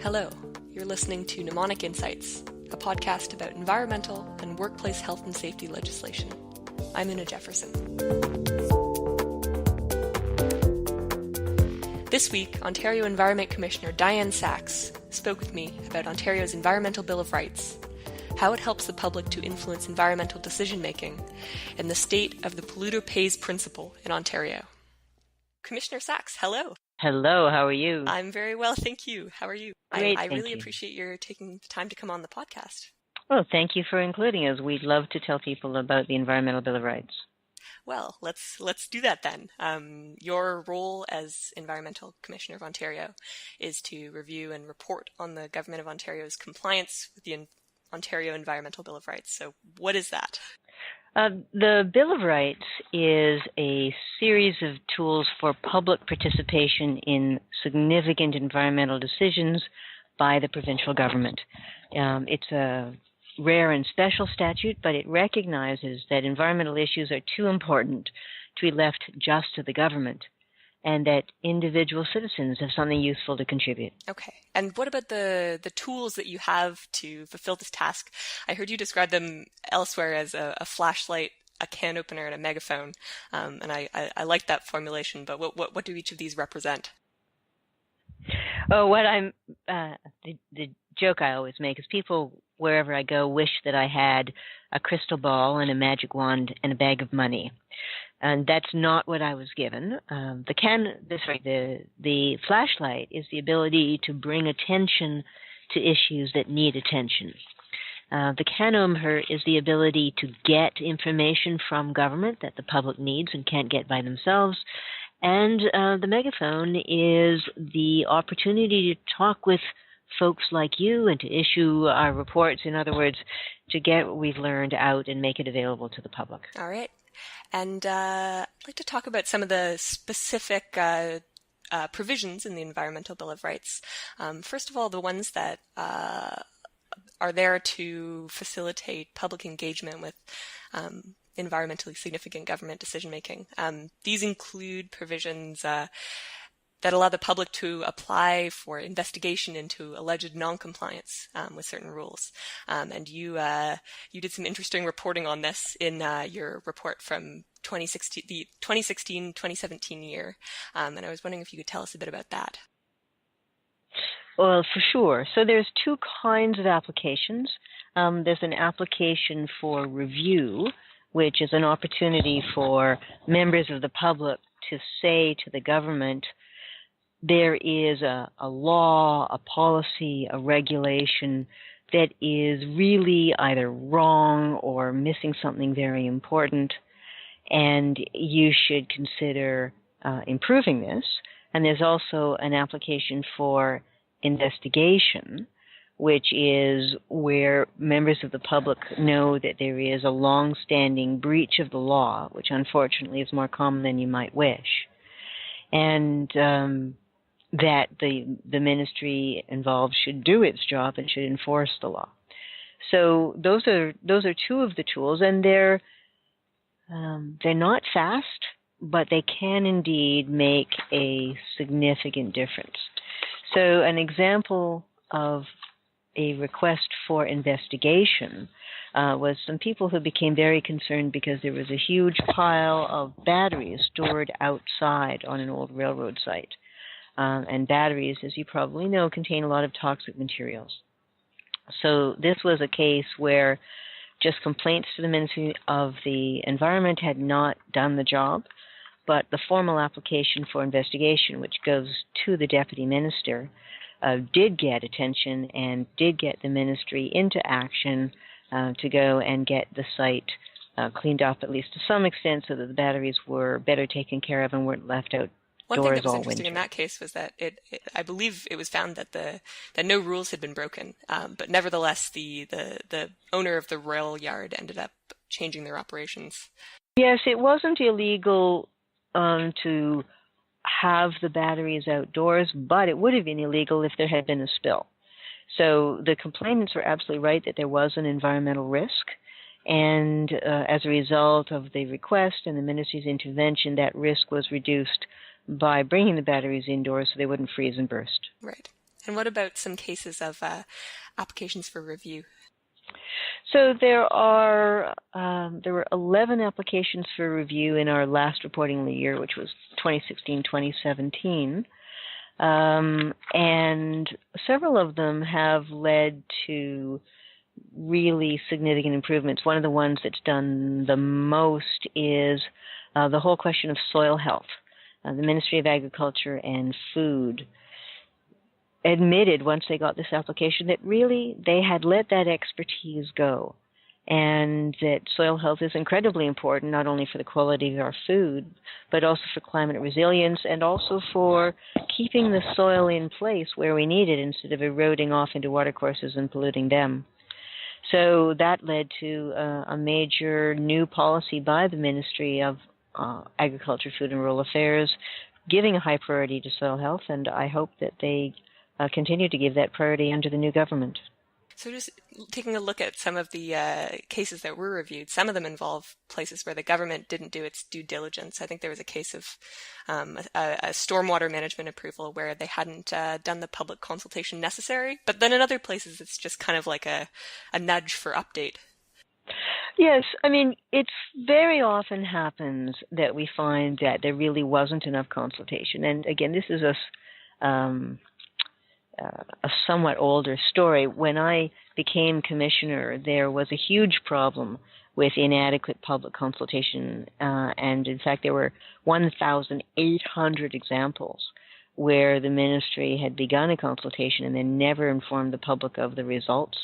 Hello, you're listening to Mnemonic Insights, a podcast about environmental and workplace health and safety legislation. I'm Una Jefferson. This week, Ontario Environment Commissioner Dianne Saxe spoke with me about Ontario's Environmental Bill of Rights, how it helps the public to influence environmental decision-making, and the state of the polluter pays principle in Ontario. Commissioner Saxe, hello. Hello, how are you? I'm very well, thank you. How are you? Great, I thank really you. appreciate your taking the time to come on the podcast. Well, thank you for including us. We'd love to tell people about the Environmental Bill of Rights. Well, let's do that then. Your role as Environmental Commissioner of Ontario is to review and report on the Government of Ontario's compliance with the Ontario Environmental Bill of Rights. So what is that? The Bill of Rights is a series of tools for public participation in significant environmental decisions by the provincial government. It's a rare and special statute, but it recognizes that environmental issues are too important to be left just to the government, and that individual citizens have something useful to contribute. Okay. And what about the tools that you have to fulfill this task? I heard you describe them elsewhere as a flashlight, a can opener, and a megaphone. And I like that formulation, but what do each of these represent? Oh, the joke I always make is people, wherever I go, wish that I had a crystal ball and a magic wand and a bag of money. And that's not what I was given. The flashlight is the ability to bring attention to issues that need attention. The can opener is the ability to get information from government that the public needs and can't get by themselves. And the megaphone is the opportunity to talk with folks like you and to issue our reports. In other words, to get what we've learned out and make it available to the public. All right. And I'd like to talk about some of the specific provisions in the Environmental Bill of Rights. First of all, the ones that are there to facilitate public engagement with environmentally significant government decision-making. These include provisions that allow the public to apply for investigation into alleged non-compliance with certain rules. And you did some interesting reporting on this in your report from the 2016-2017 year. And I was wondering if you could tell us a bit about that. Well, for sure. So there's two kinds of applications. There's an application for review, which is an opportunity for members of the public to say to the government, there is a law, a policy, a regulation that is really either wrong or missing something very important, and you should consider improving this. And there's also an application for investigation, which is where members of the public know that there is a long-standing breach of the law, which unfortunately is more common than you might wish, and that the ministry involved should do its job and should enforce the law. So those are two of the tools, and they're not fast, but they can indeed make a significant difference. So an example of a request for investigation was some people who became very concerned because there was a huge pile of batteries stored outside on an old railroad site. And batteries, as you probably know, contain a lot of toxic materials. So this was a case where just complaints to the Ministry of the Environment had not done the job, but the formal application for investigation, which goes to the Deputy Minister, did get attention and did get the Ministry into action to go and get the site cleaned up, at least to some extent, so that the batteries were better taken care of and weren't left out. One thing that was interesting in that case was that I believe it was found that that no rules had been broken, but nevertheless the owner of the rail yard ended up changing their operations. Yes, it wasn't illegal to have the batteries outdoors, but it would have been illegal if there had been a spill. So the complainants were absolutely right that there was an environmental risk, and as a result of the request and the ministry's intervention, that risk was reduced by bringing the batteries indoors so they wouldn't freeze and burst. Right. And what about some cases of applications for review? So there were 11 applications for review in our last reporting year, which was 2016-2017. And several of them have led to really significant improvements. One of the ones that's done the most is the whole question of soil health. The Ministry of Agriculture and Food admitted once they got this application that really they had let that expertise go, and that soil health is incredibly important, not only for the quality of our food, but also for climate resilience and also for keeping the soil in place where we need it instead of eroding off into watercourses and polluting them. So that led to a major new policy by the Ministry of Agriculture, Food and Rural Affairs giving a high priority to soil health, and I hope that they continue to give that priority under the new government. So just taking a look at some of the cases that were reviewed, some of them involve places where the government didn't do its due diligence. I think there was a case of a stormwater management approval where they hadn't done the public consultation necessary, but then in other places it's just kind of like a nudge for update. Yes, I mean, it very often happens that we find that there really wasn't enough consultation. And again, this is a somewhat older story. When I became commissioner, there was a huge problem with inadequate public consultation, and in fact there were 1,800 examples where the ministry had begun a consultation and then never informed the public of the results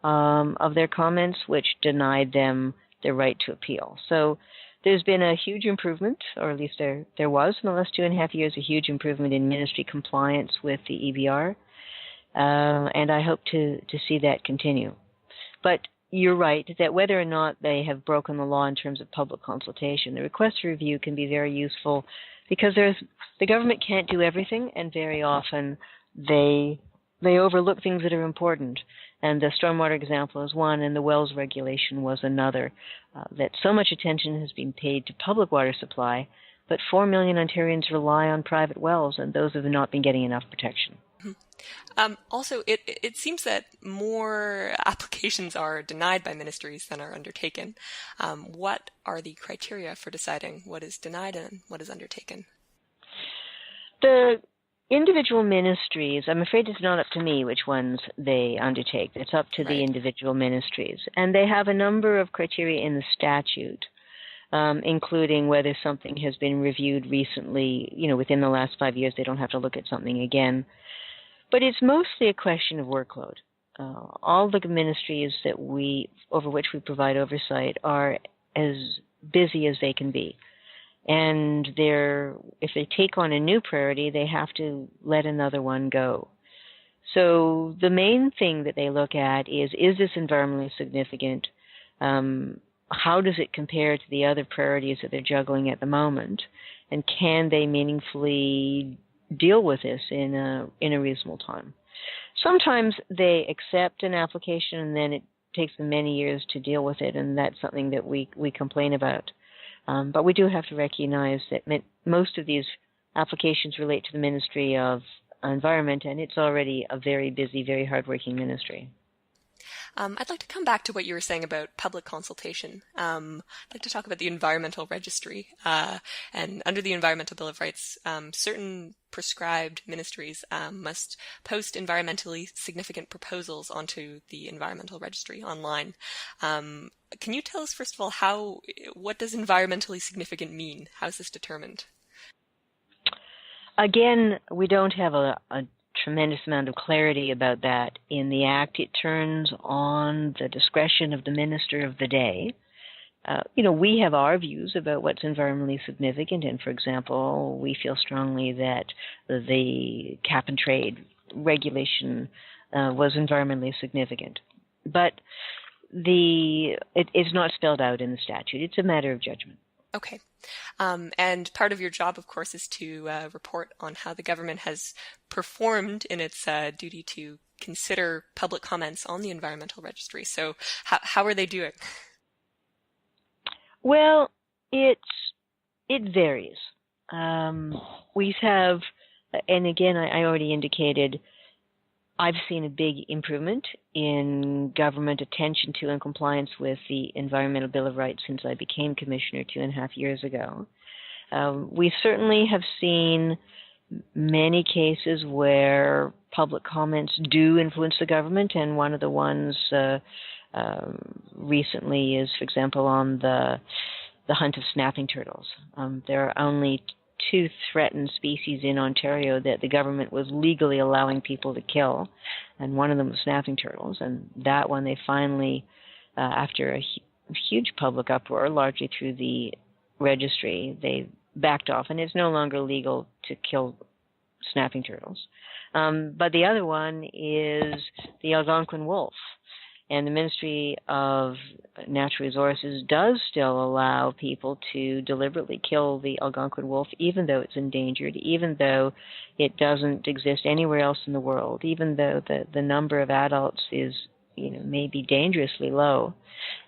of their comments, which denied them the right to appeal. So there's been a huge improvement, or at least there was in the last 2.5 years, a huge improvement in ministry compliance with the EBR, and I hope to see that continue. But you're right that whether or not they have broken the law in terms of public consultation, the request for review can be very useful because the government can't do everything, and very often they overlook things that are important. And the stormwater example is one, and the wells regulation was another. That so much attention has been paid to public water supply, but 4 million Ontarians rely on private wells, and those have not been getting enough protection. Also, it seems that more applications are denied by ministries than are undertaken. What are the criteria for deciding what is denied and what is undertaken? The individual ministries, I'm afraid it's not up to me which ones they undertake. It's up to the individual ministries. And they have a number of criteria in the statute, including whether something has been reviewed recently, within the last 5 years. They don't have to look at something again. But it's mostly a question of workload. All the ministries over which we provide oversight are as busy as they can be. And if they take on a new priority, they have to let another one go. So the main thing that they look at is this environmentally significant? How does it compare to the other priorities that they're juggling at the moment? And can they meaningfully deal with this in a reasonable time? Sometimes they accept an application and then it takes them many years to deal with it, and that's something that we complain about. But we do have to recognize that most of these applications relate to the Ministry of Environment, and it's already a very busy, very hardworking ministry. I'd like to come back to what you were saying about public consultation. I'd like to talk about the Environmental Registry. And under the Environmental Bill of Rights, certain prescribed ministries must post environmentally significant proposals onto the Environmental Registry online. Can you tell us, first of all, what does environmentally significant mean? How is this determined? Again, we don't have a tremendous amount of clarity about that in the Act. It turns on the discretion of the minister of the day. We have our views about what's environmentally significant, and for example, we feel strongly that the cap and trade regulation was environmentally significant. But it is not spelled out in the statute. It's a matter of judgment. Okay. And part of your job, of course, is to report on how the government has performed in its duty to consider public comments on the Environmental Registry. So how are they doing? Well, it varies. We have, and again, I already indicated, I've seen a big improvement in government attention to and compliance with the Environmental Bill of Rights since I became commissioner 2.5 years ago. We certainly have seen many cases where public comments do influence the government, and one of the ones recently is, for example, on the hunt of snapping turtles. There are only 2 threatened species in Ontario that the government was legally allowing people to kill, and one of them was snapping turtles. And that one they finally, after a huge public uproar, largely through the registry, they backed off, and it's no longer legal to kill snapping turtles. But the other one is the Algonquin wolf. And the Ministry of Natural Resources does still allow people to deliberately kill the Algonquin wolf, even though it's endangered, even though it doesn't exist anywhere else in the world, even though the number of adults is, maybe dangerously low,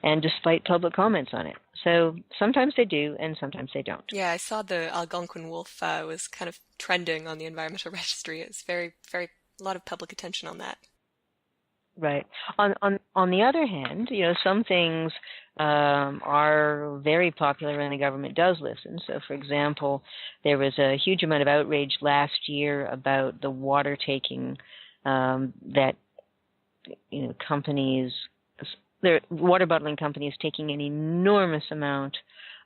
and despite public comments on it. So sometimes they do, and sometimes they don't. Yeah, I saw the Algonquin wolf was kind of trending on the Environmental Registry. It's very, very, a lot of public attention on that. Right. On the other hand, some things are very popular and the government does listen. So, for example, there was a huge amount of outrage last year about the water taking that companies, the water bottling companies, taking an enormous amount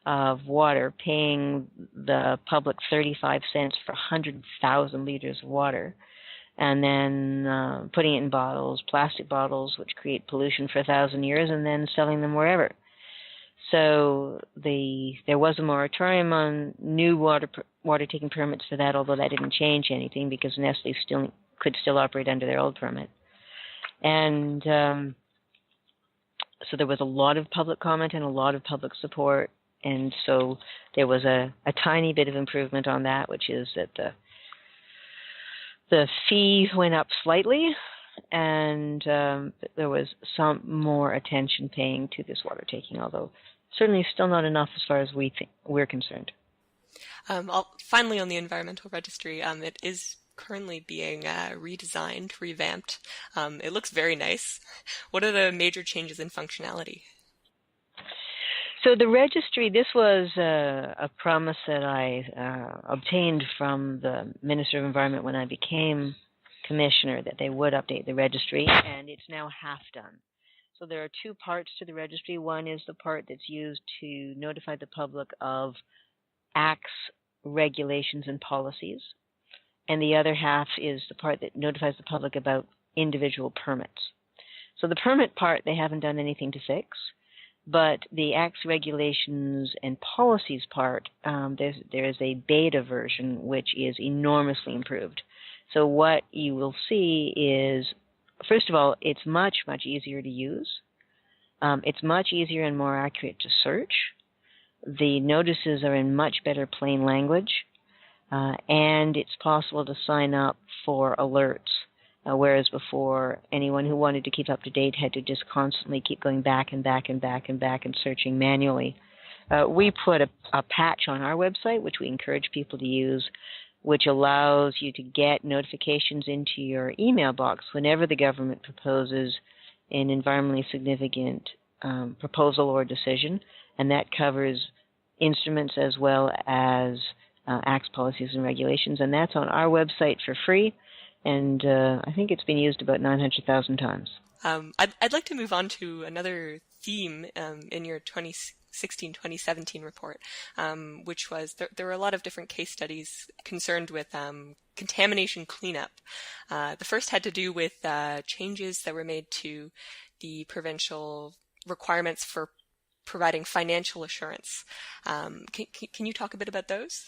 of water, paying the public 35 cents for 100,000 liters of water, and then putting it in bottles, plastic bottles, which create pollution for 1,000 years, and then selling them wherever. So there was a moratorium on new water-taking permits for that, although that didn't change anything because Nestle could still operate under their old permit. And so there was a lot of public comment and a lot of public support, and so there was a tiny bit of improvement on that, which is that the fee went up slightly, and there was some more attention paying to this water taking, although certainly still not enough as far as we're concerned. Finally, on the Environmental Registry, it is currently being redesigned, revamped. It looks very nice. What are the major changes in functionality? So the registry, this was a promise that I obtained from the Minister of Environment when I became commissioner, that they would update the registry, and it's now half done. So there are 2 parts to the registry. One is the part that's used to notify the public of acts, regulations, and policies, and the other half is the part that notifies the public about individual permits. So the permit part, they haven't done anything to fix. But the acts, regulations, and policies part, there is a beta version which is enormously improved. So what you will see is, first of all, it's much, much easier to use. It's much easier and more accurate to search. The notices are in much better plain language, and it's possible to sign up for alerts. Whereas before, anyone who wanted to keep up to date had to just constantly keep going back and back and back and back and searching manually. We put a patch on our website, which we encourage people to use, which allows you to get notifications into your email box whenever the government proposes an environmentally significant proposal or decision, and that covers instruments as well as acts, policies, and regulations, and that's on our website for free. And I think it's been used about 900,000 times. I'd like to move on to another theme in your 2016-2017 report, which was there were a lot of different case studies concerned with contamination cleanup. The first had to do with changes that were made to the provincial requirements for providing financial assurance. Can you talk a bit about those?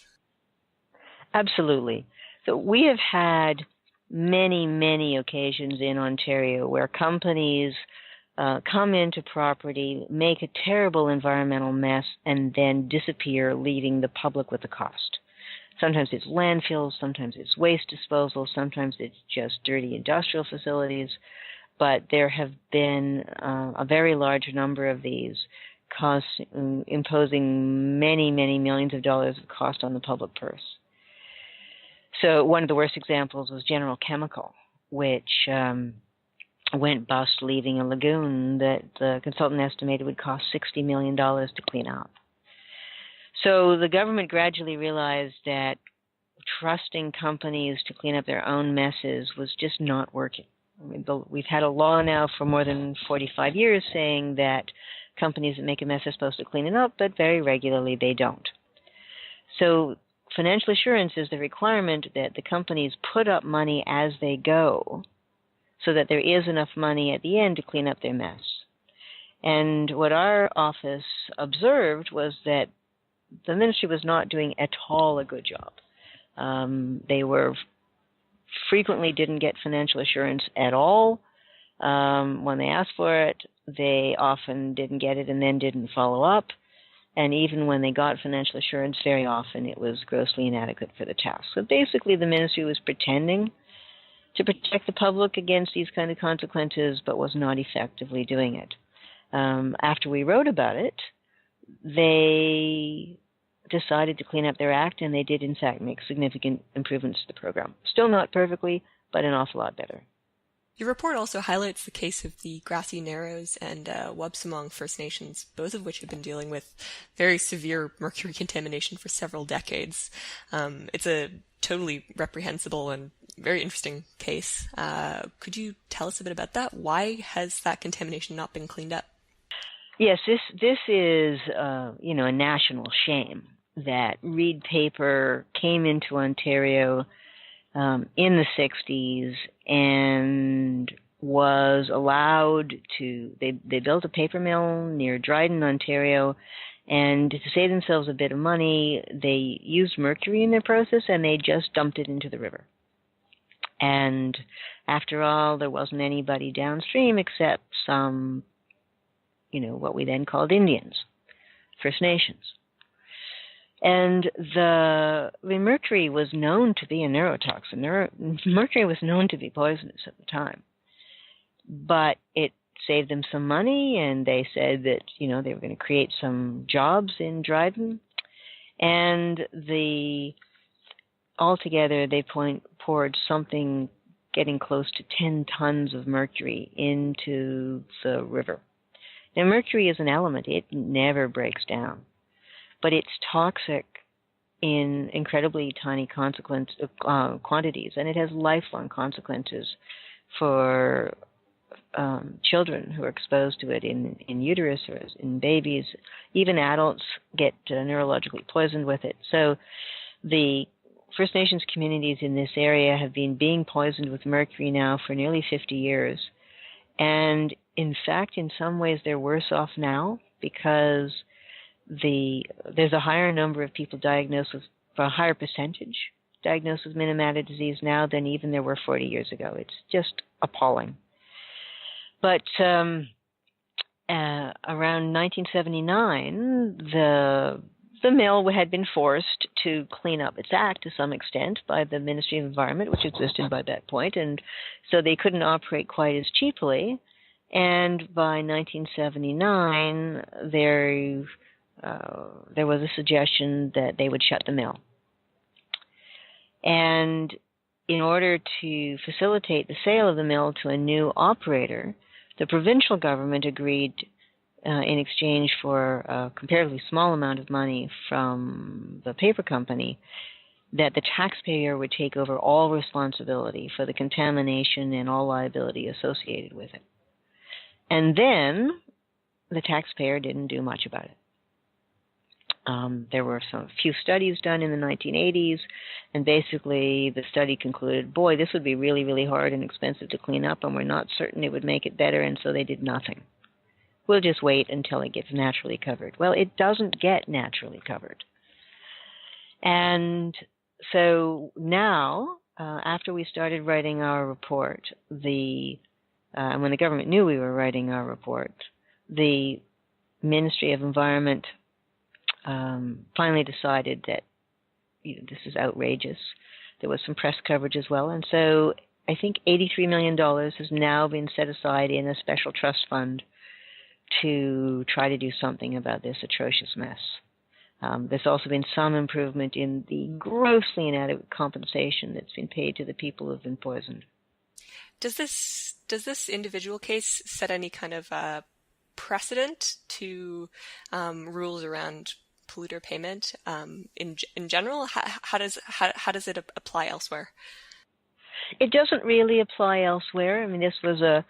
Absolutely. So we have had many occasions in Ontario where companies come into property, make a terrible environmental mess, and then disappear, leaving the public with the cost. Sometimes it's landfills, sometimes it's waste disposal, sometimes it's just dirty industrial facilities, but there have been a very large number of these, imposing many millions of dollars of cost on the public purse. So one of the worst examples was General Chemical. which went bust, leaving a lagoon that the consultant estimated would cost $60 million to clean up. So the government gradually realized that trusting companies to clean up their own messes was just not working. I mean, we've had a law now for more than 45 years saying that companies that make a mess are supposed to clean it up, but very regularly they don't. So financial assurance is the requirement that the companies put up money as they go so that there is enough money at the end to clean up their mess. And what our office observed was that the ministry was not doing at all a good job. They were frequently didn't get financial assurance at all. When they asked for it, they often didn't get it and then didn't follow up. And even when they got financial assurance, very often it was grossly inadequate for the task. So basically the ministry was pretending to protect the public against these kind of consequences, but was not effectively doing it. After we wrote about it, they decided to clean up their act, and they did, in fact, make significant improvements to the program. Still not perfectly, but an awful lot better. Your report also highlights the case of the grassy-narrows and Wapsimong First Nations, both of which have been dealing with very severe mercury contamination for several decades. It's a totally reprehensible and very interesting case. Could you tell us a bit about that? Why has that contamination not been cleaned up? Yes, this is a national shame that reed paper came into Ontario in the 60s and was allowed to, they built a paper mill near Dryden, Ontario, and to save themselves a bit of money, they used mercury in their process and they just dumped it into the river. And after all, there wasn't anybody downstream except some, what we then called Indians, First Nations. And the mercury was known to be a neurotoxin. Mercury was known to be poisonous at the time. But it saved them some money, and they said that, they were going to create some jobs in Dryden. And altogether, they poured something getting close to 10 tons of mercury into the river. Now, mercury is an element. It never breaks down. But it's toxic in incredibly tiny quantities, and it has lifelong consequences for children who are exposed to it in uterus or in babies. Even adults get neurologically poisoned with it. So the First Nations communities in this area have been being poisoned with mercury now for nearly 50 years. And in fact, in some ways, they're worse off now because there's a higher number of people diagnosed with, for a higher percentage diagnosed with Minamata disease now than even there were 40 years ago. It's just appalling. But around 1979, the mill had been forced to clean up its act to some extent by the Ministry of Environment, which existed by that point, and so they couldn't operate quite as cheaply. And by 1979, there was a suggestion that they would shut the mill. And in order to facilitate the sale of the mill to a new operator, the provincial government agreed in exchange for a comparatively small amount of money from the paper company that the taxpayer would take over all responsibility for the contamination and all liability associated with it. And then the taxpayer didn't do much about it. There were a few studies done in the 1980s, and basically the study concluded, boy, this would be really, really hard and expensive to clean up, and we're not certain it would make it better, and so they did nothing. We'll just wait until it gets naturally covered. Well, it doesn't get naturally covered. And so now, after we started writing our report, when the government knew we were writing our report, the Ministry of Environment finally decided that this is outrageous. There was some press coverage as well, and so I think $83 million has now been set aside in a special trust fund to try to do something about this atrocious mess. There's also been some improvement in the grossly inadequate compensation that's been paid to the people who have been poisoned. Does this individual case set any kind of precedent to rules around polluter payment in general? How does it apply elsewhere? It doesn't really apply elsewhere. I mean, this is a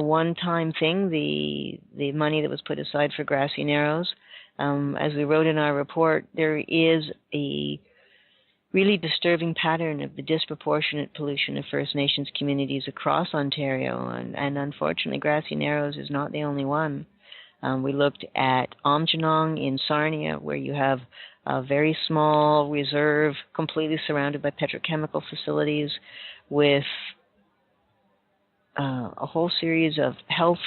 one-time thing. The money that was put aside for grassy-narrows, as we wrote in our report, there is a really disturbing pattern of the disproportionate pollution of First Nations communities across Ontario, and unfortunately, grassy-narrows is not the only one. We looked at Aamjiwnaang in Sarnia, where you have a very small reserve completely surrounded by petrochemical facilities with a whole series of health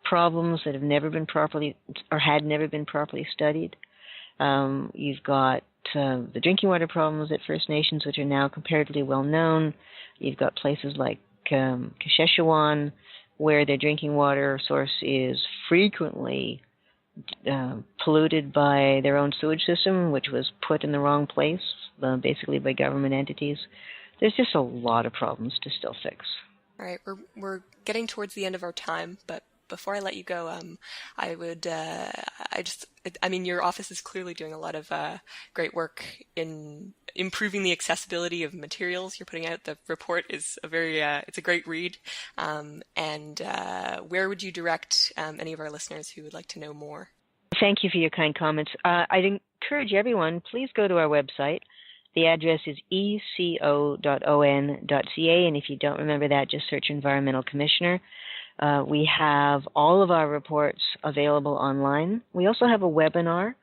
problems that have never been properly or had never been properly studied. You've got the drinking water problems at First Nations, which are now comparatively well known. You've got places like Kasheshewan, where their drinking water source is frequently polluted by their own sewage system, which was put in the wrong place, basically by government entities. There's just a lot of problems to still fix. All right, we're getting towards the end of our time, but before I let you go, I mean, your office is clearly doing a lot of great work in improving the accessibility of materials you're putting out. The report is it's a great read. And where would you direct any of our listeners who would like to know more? Thank you for your kind comments. I'd encourage everyone, please go to our website. The address is eco.on.ca, and if you don't remember that, just search Environmental Commissioner. We have all of our reports available online. We also have a webinar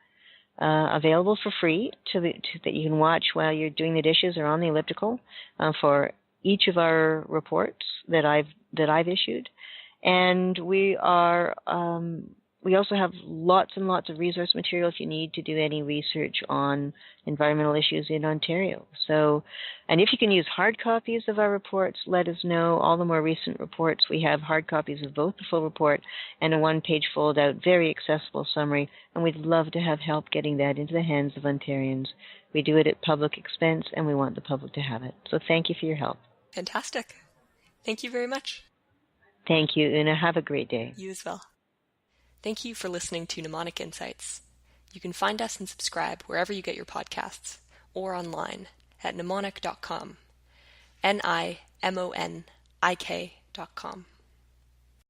available for free that you can watch while you're doing the dishes or on the elliptical for each of our reports that I've issued. And we also have lots and lots of resource material if you need to do any research on environmental issues in Ontario. And if you can use hard copies of our reports, let us know. All the more recent reports, we have hard copies of both the full report and a one-page fold-out, very accessible summary, and we'd love to have help getting that into the hands of Ontarians. We do it at public expense, and we want the public to have it. So thank you for your help. Fantastic. Thank you very much. Thank you, Una. Have a great day. You as well. Thank you for listening to Mnemonic Insights. You can find us and subscribe wherever you get your podcasts or online at mnemonic.com, NIMONIK.com.